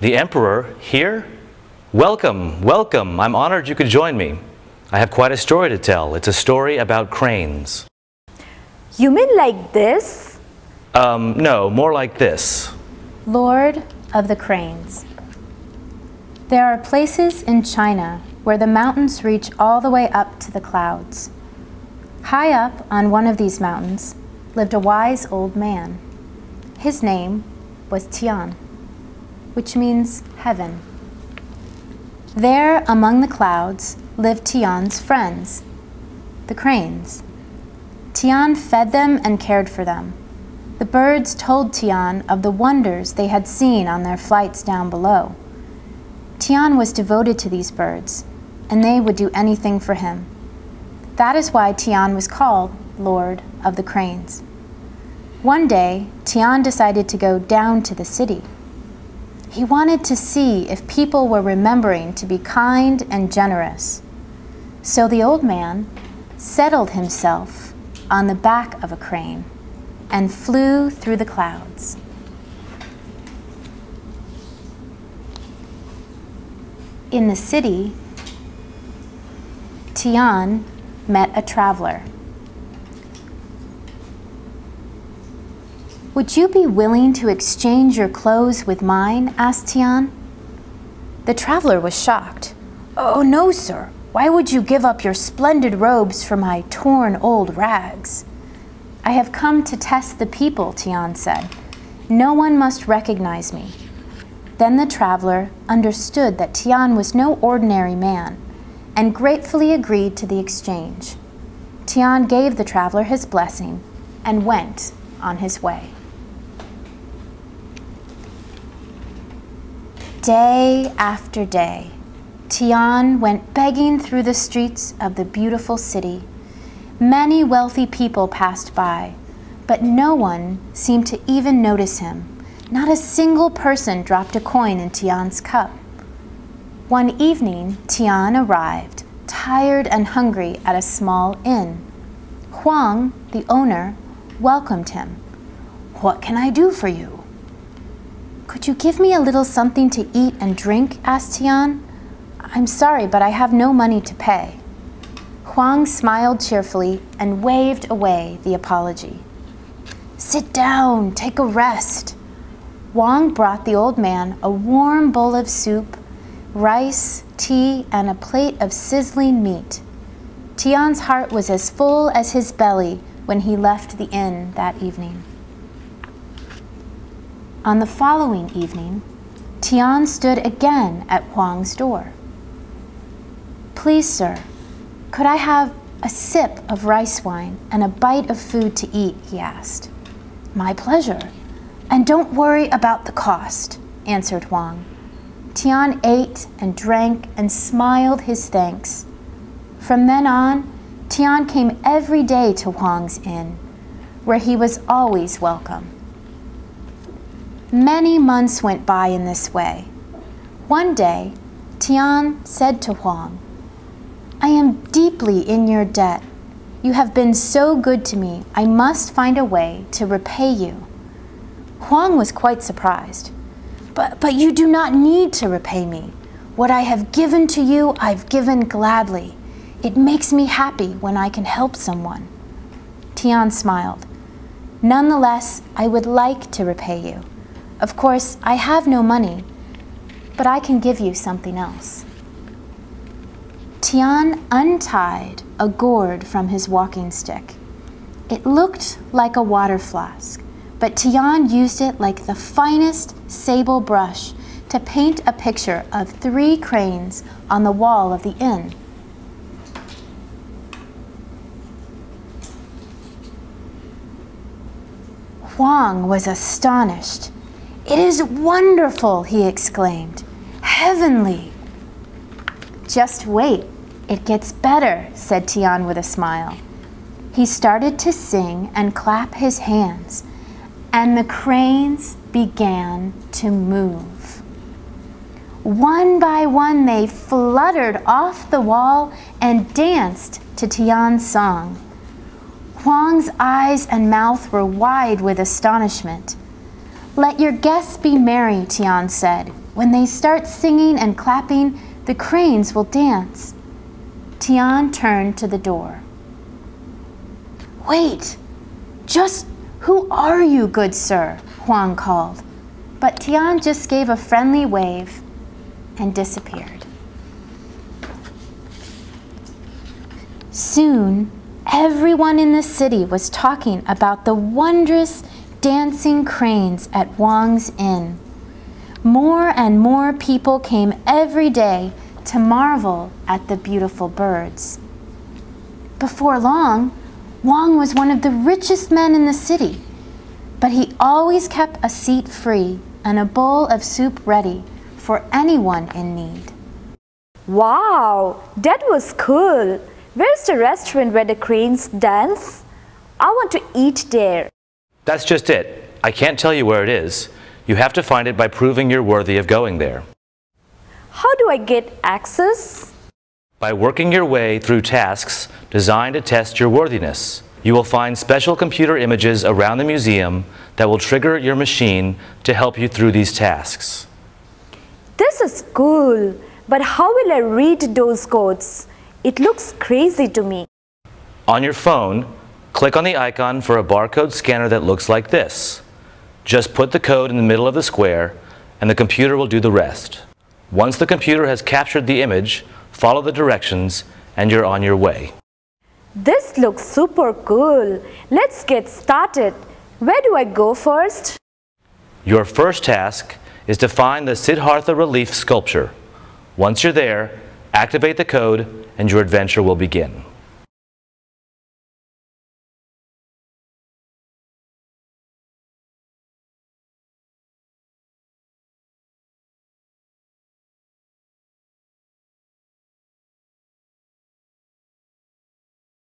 The Emperor here? Welcome, welcome. I'm honored you could join me. I have quite a story to tell. It's a story about cranes. You mean like this? No, more like this. Lord of the Cranes. There are places in China where the mountains reach all the way up to the clouds. High up on one of these mountains lived a wise old man. His name was Tian, which means heaven. There among the clouds lived Tian's friends, the cranes. Tian fed them and cared for them. The birds told Tian of the wonders they had seen on their flights down below. Tian was devoted to these birds, and they would do anything for him. That is why Tian was called Lord of the Cranes. One day, Tian decided to go down to the city. He wanted to see if people were remembering to be kind and generous. So the old man settled himself on the back of a crane and flew through the clouds. In the city, Tian met a traveler. "Would you be willing to exchange your clothes with mine?" asked Tian. The traveler was shocked. "Oh no, sir. Why would you give up your splendid robes for my torn old rags?" "I have come to test the people," Tian said. "No one must recognize me." Then the traveler understood that Tian was no ordinary man and gratefully agreed to the exchange. Tian gave the traveler his blessing and went on his way. Day after day, Tian went begging through the streets of the beautiful city. Many wealthy people passed by, but no one seemed to even notice him. Not a single person dropped a coin in Tian's cup. One evening, Tian arrived, tired and hungry, at a small inn. Huang, the owner, welcomed him. "What can I do for you?" "Could you give me a little something to eat and drink?" asked Tian. "I'm sorry, but I have no money to pay." Huang smiled cheerfully and waved away the apology. "Sit down, take a rest." Huang brought the old man a warm bowl of soup, rice, tea, and a plate of sizzling meat. Tian's heart was as full as his belly when he left the inn that evening. On the following evening, Tian stood again at Huang's door. "Please, sir, could I have a sip of rice wine and a bite of food to eat?" he asked. "My pleasure. And don't worry about the cost," answered Huang. Tian ate and drank and smiled his thanks. From then on, Tian came every day to Huang's inn, where he was always welcome. Many months went by in this way. One day, Tian said to Huang, "I am deeply in your debt. You have been so good to me, I must find a way to repay you." Huang was quite surprised. But you do not need to repay me. What I have given to you, I've given gladly. It makes me happy when I can help someone." Tian smiled. "Nonetheless, I would like to repay you. Of course, I have no money, but I can give you something else." Tian untied a gourd from his walking stick. It looked like a water flask, but Tian used it like the finest sable brush to paint a picture of 3 cranes on the wall of the inn. Huang was astonished. "It is wonderful," he exclaimed. "Heavenly." "Just wait, it gets better," said Tian with a smile. He started to sing and clap his hands, and the cranes began to move. One by one, they fluttered off the wall and danced to Tian's song. Huang's eyes and mouth were wide with astonishment. "Let your guests be merry," Tian said. When they start singing and clapping, the cranes will dance. Tian turned to the door. Wait! Just who are you, good sir? Huang called. But Tian just gave a friendly wave and disappeared. Soon, everyone in the city was talking about the wondrous dancing cranes at Wang's Inn. More and more people came every day to marvel at the beautiful birds. Before long, Wang was one of the richest men in the city, but he always kept a seat free and a bowl of soup ready for anyone in need. Wow, that was cool. Where's the restaurant where the cranes dance? I want to eat there. That's just it. I can't tell you where it is. You have to find it by proving you're worthy of going there. How do I get access? By working your way through tasks designed to test your worthiness. You will find special computer images around the museum that will trigger your machine to help you through these tasks. This is cool, but how will I read those codes? It looks crazy to me. On your phone, click on the icon for a barcode scanner that looks like this. Just put the code in the middle of the square and the computer will do the rest. Once the computer has captured the image, follow the directions and you're on your way. This looks super cool. Let's get started. Where do I go first? Your first task is to find the Siddhartha relief sculpture. Once you're there, activate the code and your adventure will begin.